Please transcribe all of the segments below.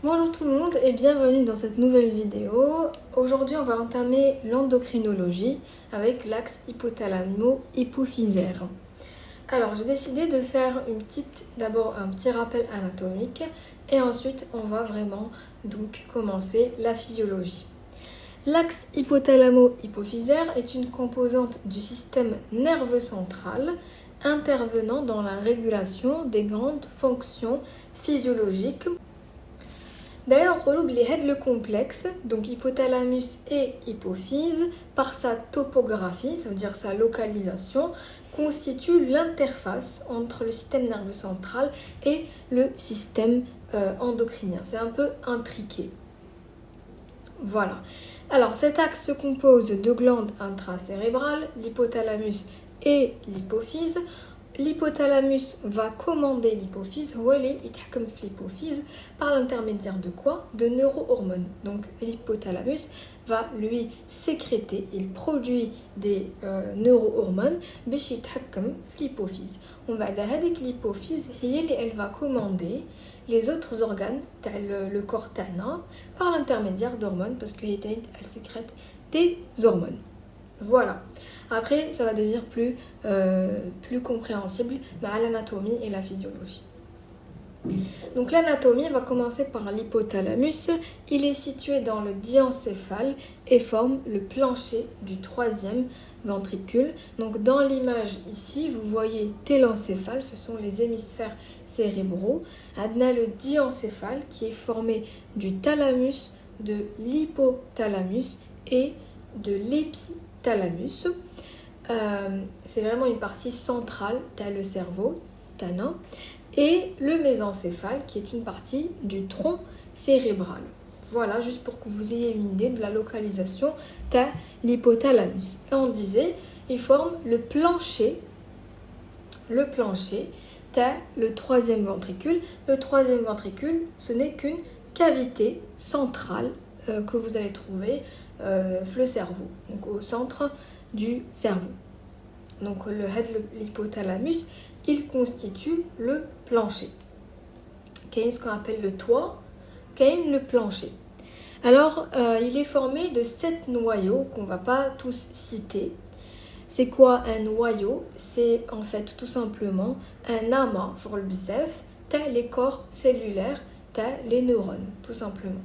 Bonjour tout le monde et bienvenue dans cette nouvelle vidéo. Aujourd'hui on va entamer l'endocrinologie avec l'axe hypothalamo-hypophysaire. Alors j'ai décidé de faire d'abord un petit rappel anatomique et ensuite on va vraiment donc commencer la physiologie. L'axe hypothalamo-hypophysaire est une composante du système nerveux central intervenant dans la régulation des grandes fonctions physiologiques. D'ailleurs, on oublie le complexe, donc hypothalamus et hypophyse, par sa topographie, ça veut dire sa localisation, constitue l'interface entre le système nerveux central et le système endocrinien. C'est un peu intriqué. Voilà. Alors, cet axe se compose de deux glandes intracérébrales, l'hypothalamus et l'hypophyse. L'hypothalamus va commander l'hypophyse, l'hypophyse par l'intermédiaire de quoi? De neurohormones. Donc l'hypothalamus va lui sécréter, il produit des neurohormones باش يتحكم في l'hypophyse. On va dire l'hypophyse elle va commander les autres organes le corps تاعنا par l'intermédiaire d'hormones parce qu'elle sécrète des hormones. Voilà. Après, ça va devenir plus compréhensible à l'anatomie et la physiologie. Donc l'anatomie va commencer par l'hypothalamus. Il est situé dans le diencéphale et forme le plancher du troisième ventricule. Donc dans l'image ici, vous voyez télencéphale, ce sont les hémisphères cérébraux. On a le diencéphale qui est formé du thalamus, de l'hypothalamus et de l'épithalamus. C'est vraiment une partie centrale de le cerveau, et le mésencéphale qui est une partie du tronc cérébral. Voilà, juste pour que vous ayez une idée de la localisation de l'hypothalamus. Et on disait, il forme le plancher de le troisième ventricule. Le troisième ventricule, ce n'est qu'une cavité centrale que vous allez trouver le cerveau, donc au centre du cerveau. Donc l'hypothalamus, il constitue le plancher. Qu'est ce qu'on appelle le toit, qu'est le plancher. Alors, il est formé de 7 noyaux qu'on ne va pas tous citer. C'est quoi un noyau? C'est en fait tout simplement un amas, pour le bicef, les corps cellulaires, les neurones, tout simplement.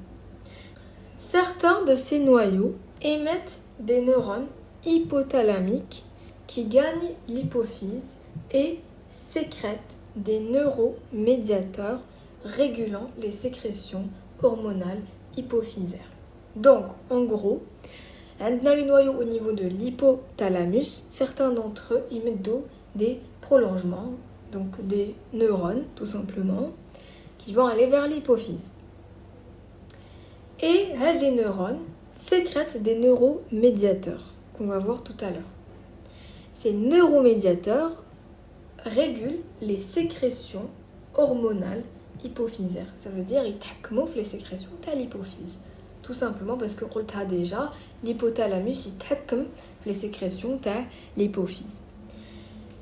Certains de ces noyaux émettent des neurones hypothalamiques qui gagnent l'hypophyse et sécrètent des neuromédiateurs régulant les sécrétions hormonales hypophysaires. Donc, en gros, on a les noyaux au niveau de l'hypothalamus. Certains d'entre eux émettent des prolongements, donc des neurones tout simplement, qui vont aller vers l'hypophyse. Et les neurones sécrètent des neuromédiateurs qu'on va voir tout à l'heure. Ces neuromédiateurs régulent les sécrétions hormonales hypophysaires. Ça veut dire qu'ils تحكموا les sécrétions de l'hypophyse. Tout simplement parce que on a déjà l'hypothalamus يتحكم les sécrétions de l'hypophyse.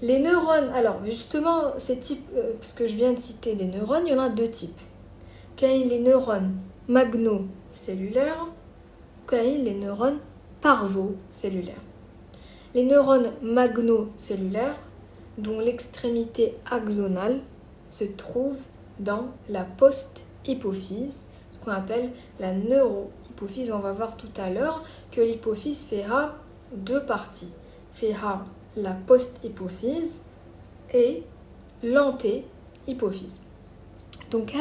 Les neurones, alors justement, ces types, parce que je viens de citer des neurones, il y en a deux types. Il y a les neurones magnocellulaires, il y a les neurones parvocellulaires. Les neurones magnocellulaires, dont l'extrémité axonale se trouve dans la post-hypophyse, ce qu'on appelle la neurohypophyse. On va voir tout à l'heure que l'hypophyse fera deux parties. Fera la post-hypophyse et l'anté-hypophyse. Donc,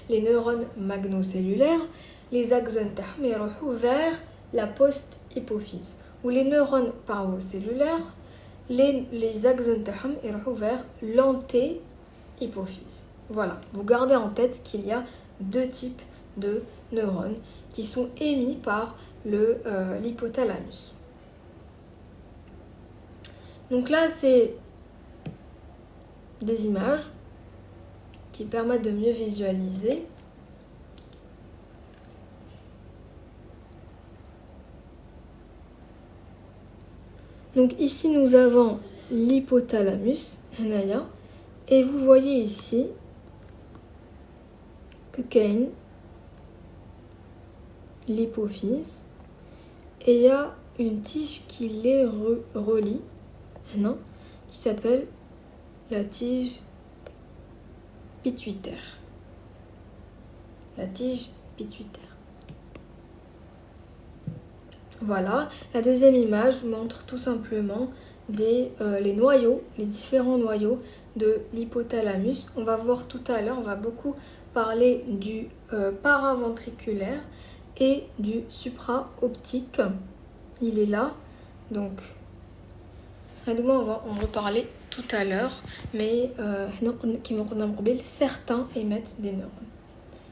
les neurones magnocellulaires, les axones يروحوا vers la post-hypophyse. Ou les neurones parvocellulaires, les axones يروحوا vers l'anté-hypophyse. Voilà, vous gardez en tête qu'il y a deux types de neurones qui sont émis par l'hypothalamus. Donc là, c'est des images qui permettent de mieux visualiser. Donc ici, nous avons l'hypothalamus, et vous voyez ici que Cain l'hypophyse et il y a une tige qui les relie, non, qui s'appelle la tige pituitaire. La tige pituitaire. Voilà, la deuxième image vous montre tout simplement les noyaux, les différents noyaux de l'hypothalamus. On va voir tout à l'heure, on va beaucoup parler du paraventriculaire et du supraoptique. Il est là, donc on va en reparler tout à l'heure, mais certains émettent des neurones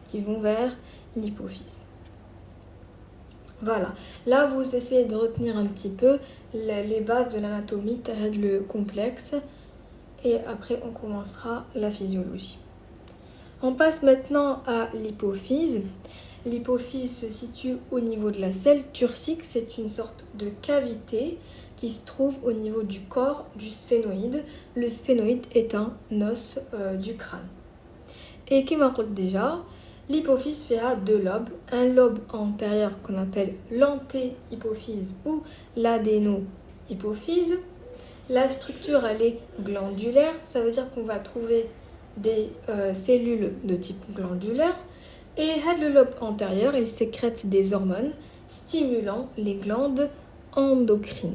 qui vont vers l'hypophyse. Voilà, là vous essayez de retenir un petit peu les bases de l'anatomie, le complexe, et après on commencera la physiologie. On passe maintenant à l'hypophyse. L'hypophyse se situe au niveau de la selle turcique, c'est une sorte de cavité qui se trouve au niveau du corps du sphénoïde. Le sphénoïde est un os du crâne. Et comme on dit déjà, l'hypophyse fait à deux lobes, un lobe antérieur qu'on appelle l'antéhypophyse ou l'adénohypophyse. La structure elle est glandulaire, ça veut dire qu'on va trouver des cellules de type glandulaire. Et le lobe antérieur, il sécrète des hormones stimulant les glandes endocrines.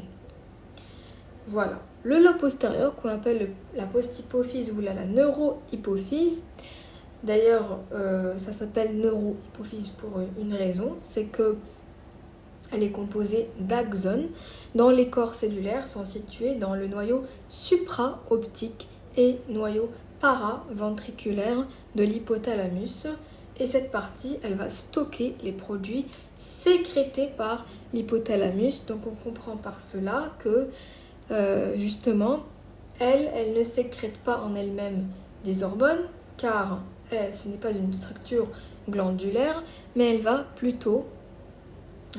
Voilà. Le lobe postérieur, qu'on appelle la posthypophyse ou la neurohypophyse, d'ailleurs ça s'appelle neurohypophyse pour une raison, c'est que elle est composée d'axones dont les corps cellulaires sont situés dans le noyau supraoptique et noyau paraventriculaire de l'hypothalamus. Et cette partie, elle va stocker les produits sécrétés par l'hypothalamus. Donc on comprend par cela que justement, elle ne sécrète pas en elle-même des hormones, car ce n'est pas une structure glandulaire, mais elle va plutôt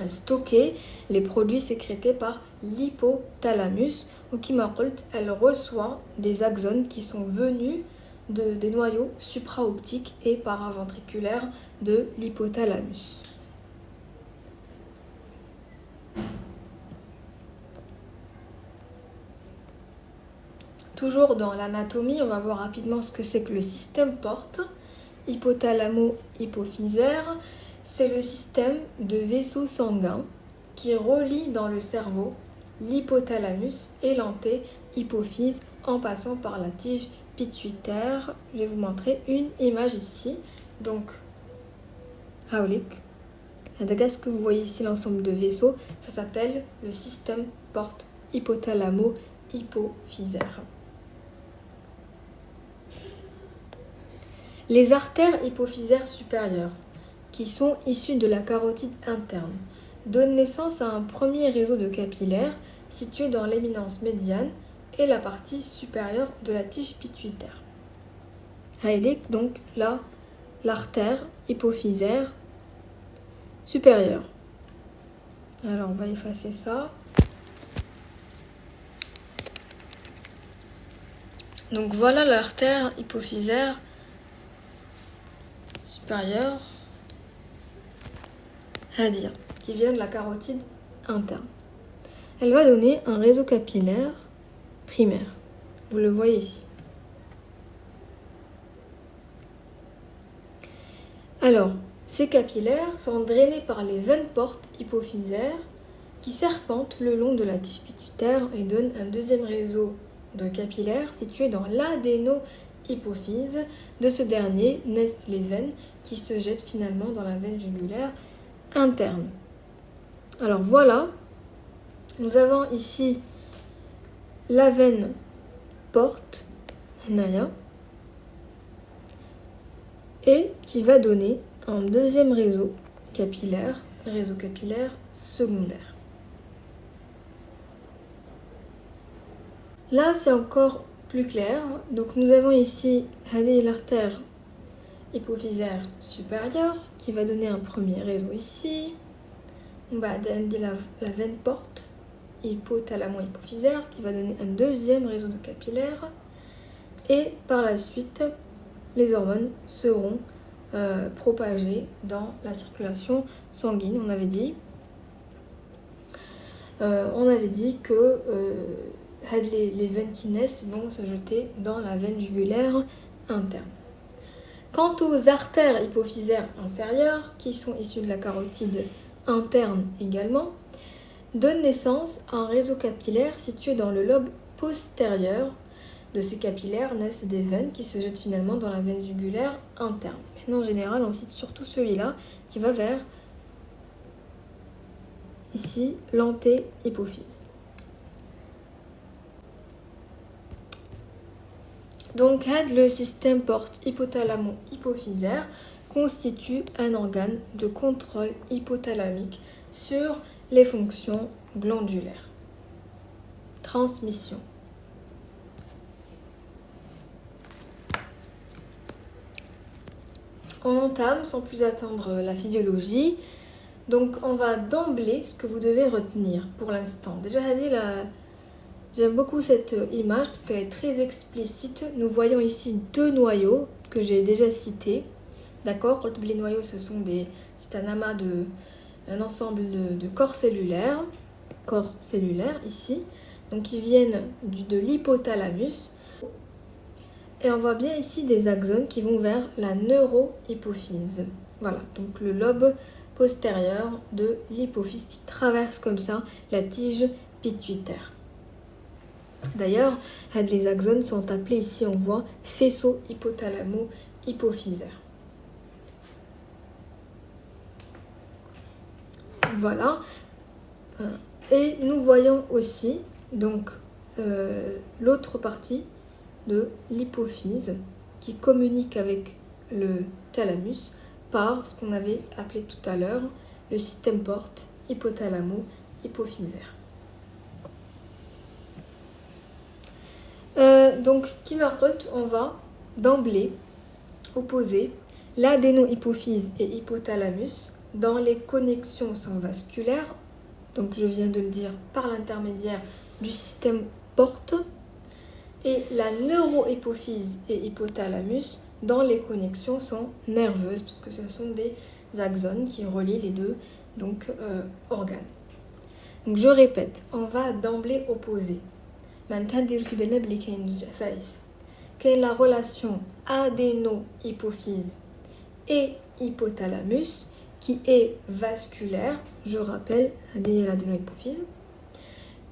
stocker les produits sécrétés par l'hypothalamus. Ou qui m'appelle, elle reçoit des axones qui sont venus des noyaux supraoptiques et paraventriculaires de l'hypothalamus. Toujours dans l'anatomie, on va voir rapidement ce que c'est que le système porte. Hypothalamo-hypophysaire, c'est le système de vaisseaux sanguins qui relie dans le cerveau l'hypothalamus et l'antéhypophyse en passant par la tige pituitaire. Je vais vous montrer une image ici. Donc, Haulik. Ce que vous voyez ici, l'ensemble de vaisseaux, ça s'appelle le système porte hypothalamo-hypophysaire. Les artères hypophysaires supérieures, qui sont issues de la carotide interne, donnent naissance à un premier réseau de capillaires situé dans l'éminence médiane et la partie supérieure de la tige pituitaire. Heilig, donc là, l'artère hypophysaire supérieure. Alors on va effacer ça. Donc voilà l'artère hypophysaire supérieure, Hadia, qui vient de la carotide interne. Elle va donner un réseau capillaire primaire. Vous le voyez ici. Alors, ces capillaires sont drainés par les veines portes hypophysaires qui serpentent le long de la tige pituitaire et donnent un deuxième réseau de capillaires situé dans l'adénohypophyse. De ce dernier naissent les veines qui se jettent finalement dans la veine jugulaire interne. Alors voilà, nous avons ici la veine porte, Naya, et qui va donner un deuxième réseau capillaire secondaire. Là, c'est encore plus clair. Donc nous avons ici l'artère hypophysaire supérieure qui va donner un premier réseau ici. On va donner la veine porte hypothalamo-hypophysaire qui va donner un deuxième réseau de capillaires. Et par la suite, les hormones seront propager dans la circulation sanguine. On avait dit que les veines qui naissent vont se jeter dans la veine jugulaire interne. Quant aux artères hypophysaires inférieures, qui sont issues de la carotide interne également, donnent naissance à un réseau capillaire situé dans le lobe postérieur. De ces capillaires naissent des veines qui se jettent finalement dans la veine jugulaire interne. Maintenant, en général, on cite surtout celui-là qui va vers, ici, l'antéhypophyse. Donc, le système porte hypothalamo-hypophysaire constitue un organe de contrôle hypothalamique sur les fonctions glandulaires. Transmission. On entame sans plus attendre la physiologie. Donc on va d'emblée ce que vous devez retenir pour l'instant. Déjà j'aime beaucoup cette image parce qu'elle est très explicite. Nous voyons ici deux noyaux que j'ai déjà cités. D'accord ? Les noyaux c'est un ensemble de corps cellulaires ici. Donc qui viennent de l'hypothalamus. Et on voit bien ici des axones qui vont vers la neurohypophyse. Voilà, donc le lobe postérieur de l'hypophyse qui traverse comme ça la tige pituitaire. D'ailleurs, les axones sont appelés ici, on voit, faisceaux hypothalamo-hypophysaires. Voilà. Et nous voyons aussi donc l'autre partie de l'hypophyse qui communique avec le thalamus par ce qu'on avait appelé tout à l'heure le système porte hypothalamo-hypophysaire. Donc, Kimarot, on va d'emblée opposer l'adénohypophyse et hypothalamus dans les connexions vasculaires. Donc, je viens de le dire par l'intermédiaire du système porte. Et la neurohypophyse et hypothalamus dans les connexions sont nerveuses puisque ce sont des axones qui relient les deux organes. Donc je répète, on va d'emblée opposer. Quelle est la relation adénohypophyse et hypothalamus qui est vasculaire, je rappelle, l'adénohypophyse,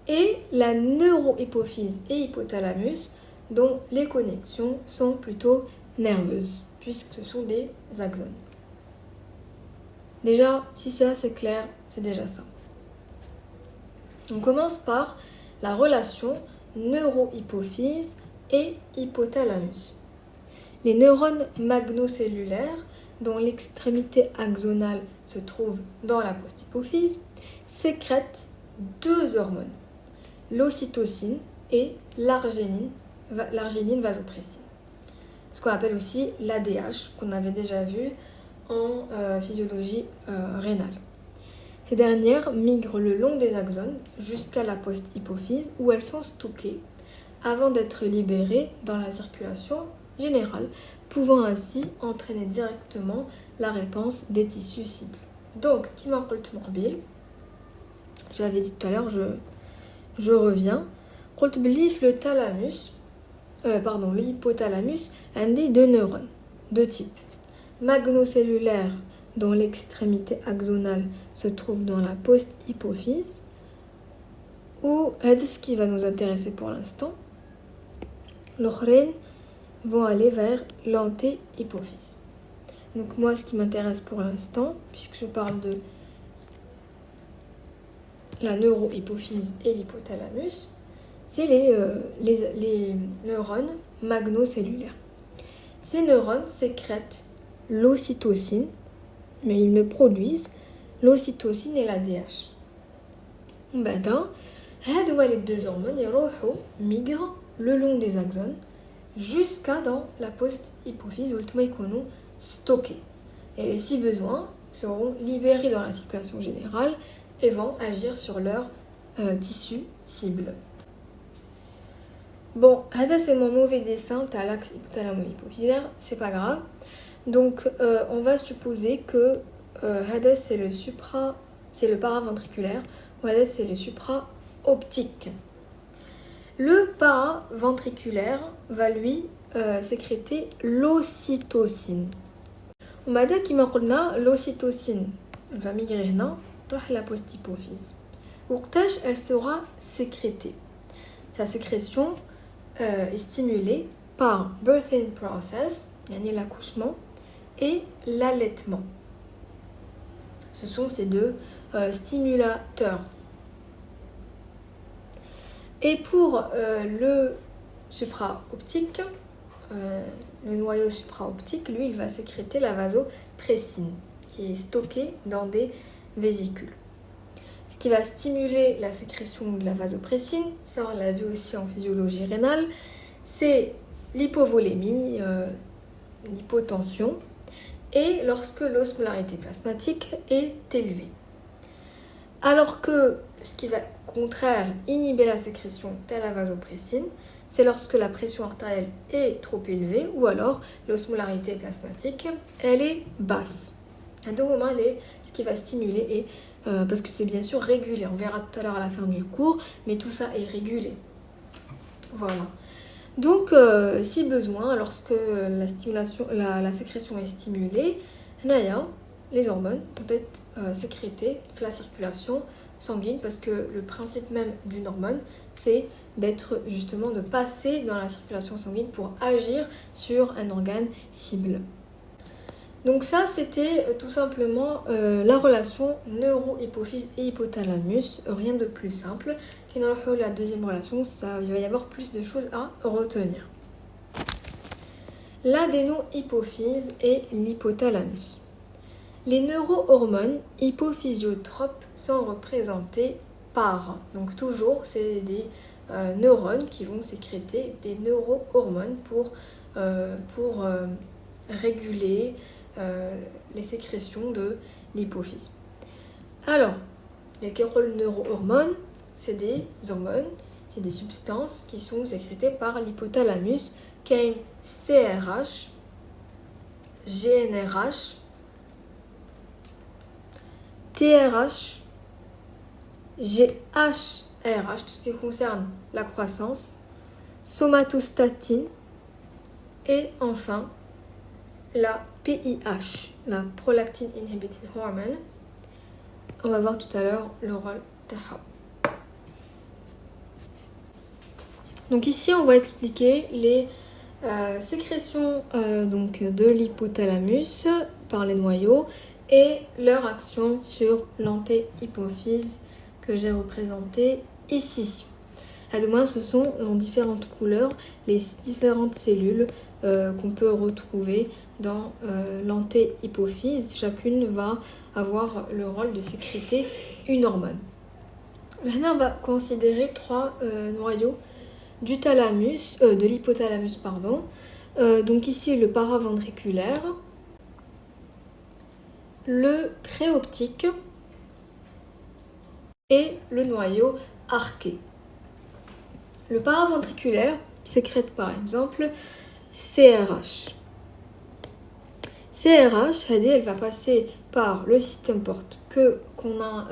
et la neurohypophyse et hypothalamus dont les connexions sont plutôt nerveuses, puisque ce sont des axones. Déjà, si ça c'est clair, c'est déjà ça. On commence par la relation neurohypophyse et hypothalamus. Les neurones magnocellulaires, dont l'extrémité axonale se trouve dans la posthypophyse, sécrètent deux hormones, l'ocytocine et l'arginine vasopressine. Ce qu'on appelle aussi l'ADH, qu'on avait déjà vu en physiologie rénale. Ces dernières migrent le long des axones jusqu'à la posthypophyse où elles sont stockées avant d'être libérées dans la circulation générale, pouvant ainsi entraîner directement la réponse des tissus cibles. Donc, qui marque morbil, j'avais dit tout à l'heure, je reviens. L'hypothalamus a deux neurones, deux types. Magnocellulaire, dont l'extrémité axonale se trouve dans la posthypophyse, ou ce qui va nous intéresser pour l'instant. L'autres vont aller vers l'antéhypophyse. Donc moi, ce qui m'intéresse pour l'instant, puisque je parle de la neurohypophyse et l'hypothalamus, c'est les neurones magnocellulaires. Ces neurones sécrètent l'ocytocine, mais ils ne produisent l'ocytocine et l'ADH. Maintenant, les deux hormones migrent le long des axones jusqu'à dans la posthypophyse où ils sont stockés. Et si besoin, seront libérés dans la circulation générale et vont agir sur leur tissu cible. Bon, c'est mon mauvais dessin, t'as l'axe hypothalamo-hypophysaire, c'est pas grave. Donc on va supposer que هذا c'est le paraventriculaire, ou هذا c'est le supra-optique. Le paraventriculaire va lui sécréter l'ocytocine. وبعد كما قلنا l'ocytocine va migrer هنا تروح la post-hypophyse. وقتاش elle sera sécrétée. Sa sécrétion est stimulée par birthing process, يعني l'accouchement, et l'allaitement. Ce sont ces deux stimulateurs. Et pour le supraoptique, le noyau supraoptique, lui, il va sécréter la vasopressine, qui est stockée dans des vésicules. Ce qui va stimuler la sécrétion de la vasopressine, ça on l'a vu aussi en physiologie rénale, c'est l'hypovolémie, l'hypotension, et lorsque l'osmolarité plasmatique est élevée. Alors que ce qui va au contraire inhiber la sécrétion de la vasopressine, c'est lorsque la pression artérielle est trop élevée ou alors l'osmolarité plasmatique elle est basse. À deux moments, ce qui va stimuler et parce que c'est bien sûr régulé. On verra tout à l'heure à la fin du cours, mais tout ça est régulé. Voilà. Donc, si besoin, lorsque la sécrétion est stimulée, les hormones vont être sécrétées dans la circulation sanguine parce que le principe même d'une hormone, c'est d'être justement de passer dans la circulation sanguine pour agir sur un organe cible. Donc ça, c'était tout simplement la relation neuro-hypophyse et hypothalamus, rien de plus simple. La deuxième relation, il va y avoir plus de choses à retenir. L'adéno-hypophyse et l'hypothalamus. Les neurohormones hypophysiotropes sont représentées par, donc toujours, c'est des neurones qui vont sécréter des neurohormones pour réguler les sécrétions de l'hypophyse. Alors, les neurohormones, c'est des hormones, c'est des substances qui sont sécrétées par l'hypothalamus, qui a une CRH, GNRH, TRH, GHRH, tout ce qui concerne la croissance, somatostatine et enfin la PIH, la prolactin inhibiting hormone. On va voir tout à l'heure le rôle TAHA. Donc ici, on va expliquer les sécrétions donc de l'hypothalamus par les noyaux et leur action sur l'antéhypophyse que j'ai représenté ici. À demain, ce sont en différentes couleurs les différentes cellules qu'on peut retrouver dans l'antéhypophyse. Chacune va avoir le rôle de sécréter une hormone. Maintenant, on va considérer trois noyaux du thalamus, de l'hypothalamus, pardon. Donc ici, le paraventriculaire, le préoptique et le noyau arqué. Le paraventriculaire sécrète par exemple CRH. CRH, elle va passer par le système porte qu'on a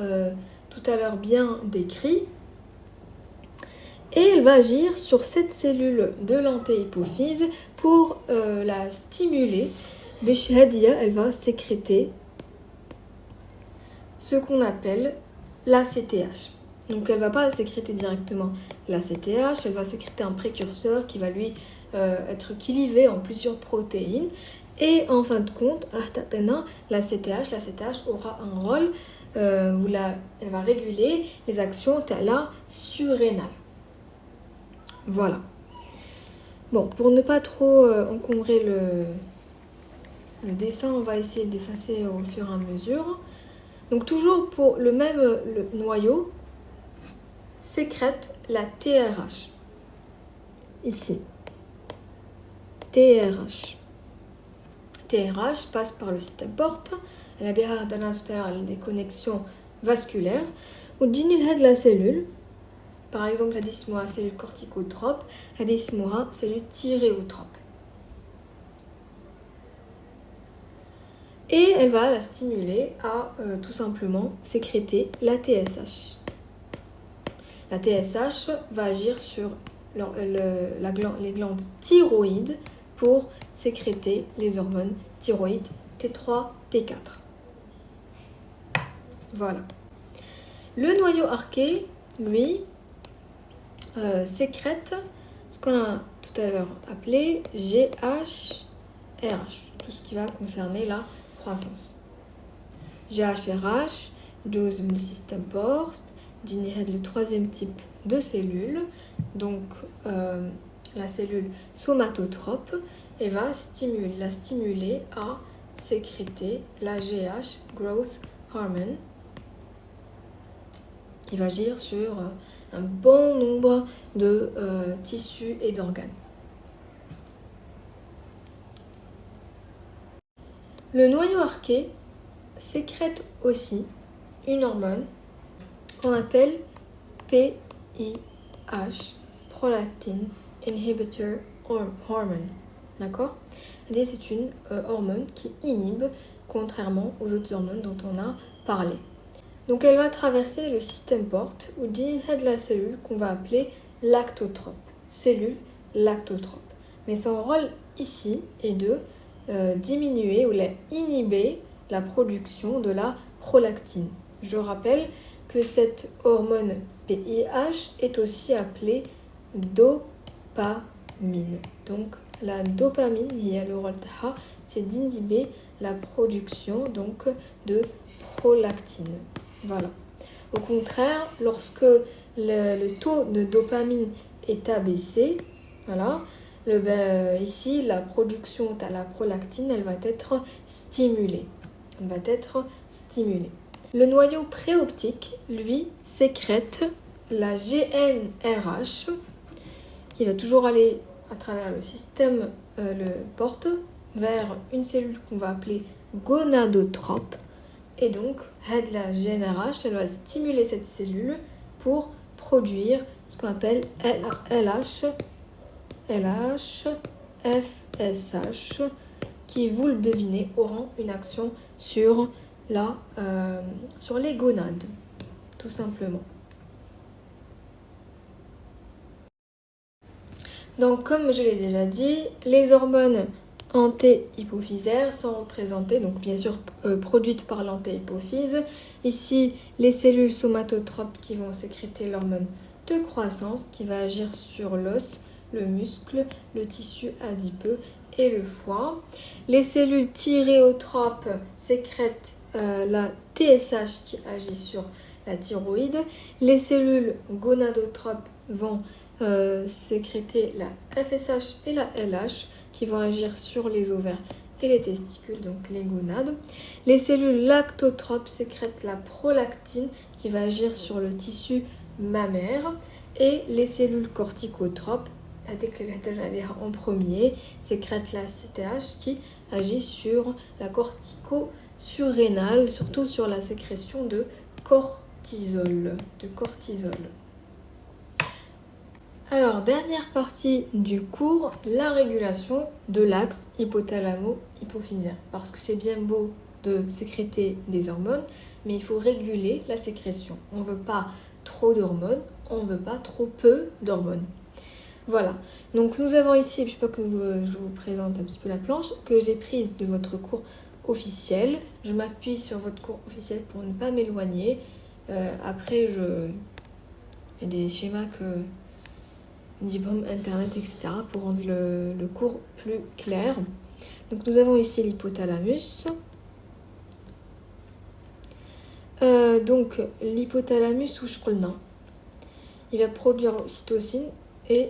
tout à l'heure bien décrit et elle va agir sur cette cellule de l'antéhypophyse pour la stimuler. Elle va sécréter ce qu'on appelle l'ACTH. Donc elle ne va pas sécréter directement l'ACTH, elle va sécréter un précurseur qui va lui être clivé en plusieurs protéines. Et en fin de compte, l'ACTH aura un rôle où elle va réguler les actions de la surrénale. Voilà. Bon, pour ne pas trop encombrer le dessin, on va essayer d'effacer au fur et à mesure. Donc toujours pour le noyau, sécrète la TRH. Ici. TRH. TRH passe par le système porte. Elle a bien tout à l'heure des connexions vasculaires. Ou de la cellule. Par exemple, la dysmoa, cellule corticotrope. La dysmoa, cellule thyréotrope. et elle va la stimuler à tout simplement sécréter la TSH. La TSH va agir sur les glandes thyroïdes pour sécréter les hormones thyroïdes T3, T4. Voilà. Le noyau arqué, lui, sécrète ce qu'on a tout à l'heure appelé GHRH, tout ce qui va concerner la croissance. GHRH, جزء من système porte, le troisième type de cellule, donc la cellule somatotrope, et va la stimuler à sécréter la GH, Growth Hormone, qui va agir sur un bon nombre de tissus et d'organes. Le noyau arqué sécrète aussi une hormone qu'on appelle PIH, Prolactin Inhibitor Hormone. D'accord ? Et c'est une hormone qui inhibe, contrairement aux autres hormones dont on a parlé. Donc elle va traverser le système porte ou de la cellule qu'on va appeler lactotrope, cellule lactotrope. Mais son rôle ici est de diminuer ou inhiber la production de la prolactine. Je rappelle que cette hormone PIH est aussi appelée dopamine. Donc la dopamine, le rôle c'est d'inhiber la production donc, de prolactine. Voilà. Au contraire, lorsque le taux de dopamine est abaissé, voilà, ici la production de la prolactine, elle va être stimulée. Le noyau préoptique, lui, sécrète la GnRH, qui va toujours aller à travers le système, le porte, vers une cellule qu'on va appeler gonadotrope. Et donc, la GnRH, elle va stimuler cette cellule pour produire ce qu'on appelle FSH, qui, vous le devinez, auront une action sur les gonades, tout simplement. Donc, comme je l'ai déjà dit, les hormones antéhypophysaires sont représentées, donc bien sûr produites par l'antéhypophyse. Ici, les cellules somatotropes qui vont sécréter l'hormone de croissance qui va agir sur l'os, le muscle, le tissu adipeux et le foie. Les cellules thyréotropes sécrètent la TSH qui agit sur la thyroïde. Les cellules gonadotropes vont sécréter la FSH et la LH qui vont agir sur les ovaires et les testicules, donc les gonades. Les cellules lactotropes sécrètent la prolactine qui va agir sur le tissu mammaire. Et les cellules corticotropes, en premier, sécrètent la CTH qui agit sur la cortico-surrénale, surtout sur la sécrétion de cortisol. Alors, dernière partie du cours, la régulation de l'axe hypothalamo-hypophysaire. Parce que c'est bien beau de sécréter des hormones, mais il faut réguler la sécrétion. On ne veut pas trop d'hormones, on ne veut pas trop peu d'hormones. Voilà, donc nous avons ici, je sais pas que je vous présente un petit peu la planche, que j'ai prise de votre cours officiel. Je m'appuie sur votre cours officiel pour ne pas m'éloigner. Après, il y a des schémas diplôme internet, etc. pour rendre le cours plus clair. Donc nous avons ici l'hypothalamus. Donc l'hypothalamus ou shqulna, il va produire l'ocytocine et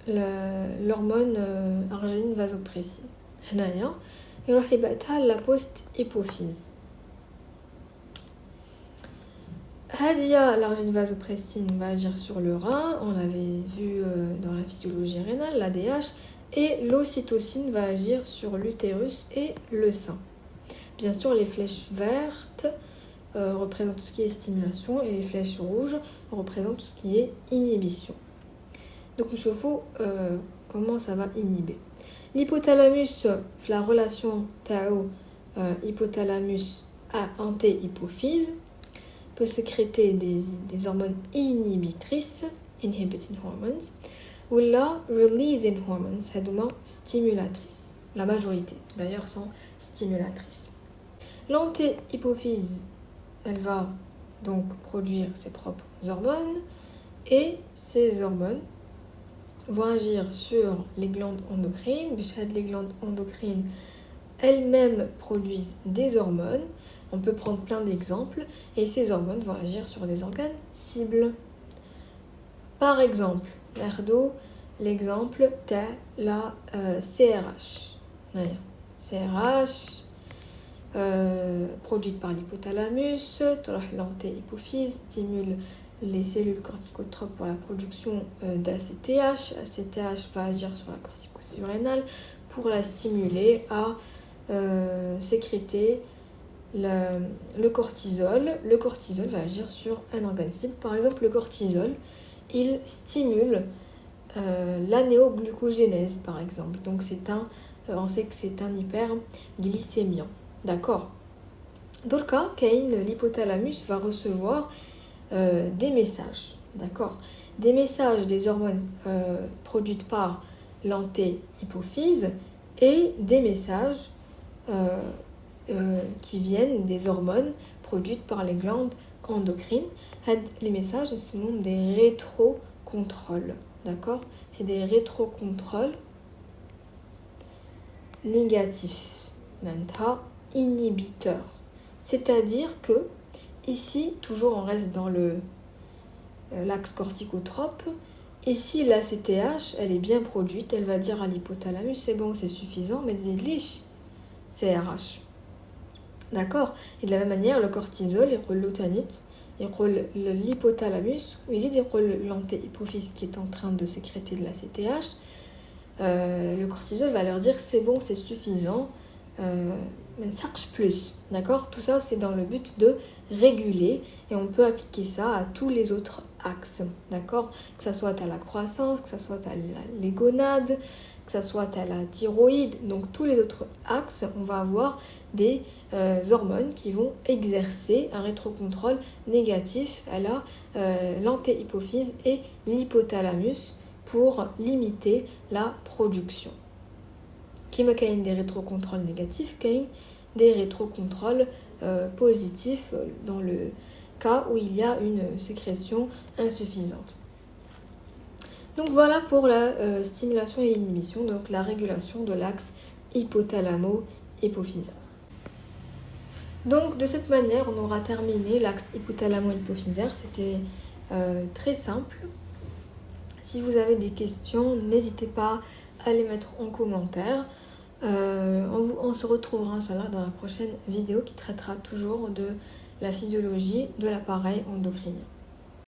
l'hormone arginine vasopressine. هنايا يروح يبعثها la post-hypophyse. L'argine vasopressine va agir sur le rein, on l'avait vu dans la physiologie rénale, l'ADH, et l'ocytocine va agir sur l'utérus et le sein. Bien sûr, les flèches vertes représentent tout ce qui est stimulation et les flèches rouges représentent tout ce qui est inhibition. Donc il faut comment ça va inhiber. L'hypothalamus, la relation Tao hypothalamus à anté-hypophyse peut sécréter des hormones inhibitrices, inhibiting hormones, ou la releasing hormones, c'est-à-dire stimulatrices. La majorité, d'ailleurs, sont stimulatrices. L'anté-hypophyse, elle va donc produire ses propres hormones et ces hormones vont agir sur les glandes endocrines. Les glandes endocrines elles-mêmes produisent des hormones. On peut prendre plein d'exemples et ces hormones vont agir sur des organes cibles. Par exemple, l'exemple de la CRH. CRH produite par l'hypothalamus, l'anté-hypophyse stimule les cellules corticotropes pour la production d'ACTH. ACTH va agir sur la corticosteroïde surrénale pour la stimuler à sécréter le cortisol. Le cortisol va agir sur un organe cible. Par exemple, le cortisol, il stimule la néoglucogénèse, par exemple. Donc, on sait que c'est un hyperglycémiant. D'accord. Dans le cas, l'hypothalamus va recevoir des messages. D'accord. Des messages des hormones produites par l'anté-hypophyse et des messages qui viennent des hormones produites par les glandes endocrines. Les messages sont des rétrocontrôles. D'accord. C'est des rétrocontrôles négatifs. Maintenant, inhibiteurs. C'est-à-dire que, ici, toujours on reste dans l'axe corticotrope. Ici, la CTH, elle est bien produite. Elle va dire à l'hypothalamus, c'est bon, c'est suffisant, mais zidlich, c'est RH. D'accord. Et de la même manière, le cortisol, il roule l'autanite, il roule l'hypothalamus, ou il roule l'anté-hypophyse qui est en train de sécréter de la CTH. Le cortisol va leur dire, c'est bon, c'est suffisant, mais ça marche plus. D'accord. Tout ça, c'est dans le but de réguler et on peut appliquer ça à tous les autres axes. D'accord. Que ça soit à la croissance, que ça soit à les gonades, que ça soit à la thyroïde. Donc tous les autres axes, on va avoir des hormones qui vont exercer un rétrocontrôle négatif à l'anté-hypophyse et l'hypothalamus pour limiter la production. Qui me caïne des rétrocontrôles négatifs, caïne des rétrocontrôles positifs dans le cas où il y a une sécrétion insuffisante. Donc voilà pour la stimulation et inhibition, donc la régulation de l'axe hypothalamo-hypophysaire. Donc de cette manière, on aura terminé l'axe hypothalamo-hypophysaire. C'était très simple. Si vous avez des questions, n'hésitez pas à les mettre en commentaire. On se retrouvera inchallah dans la prochaine vidéo qui traitera toujours de la physiologie de l'appareil endocrinien.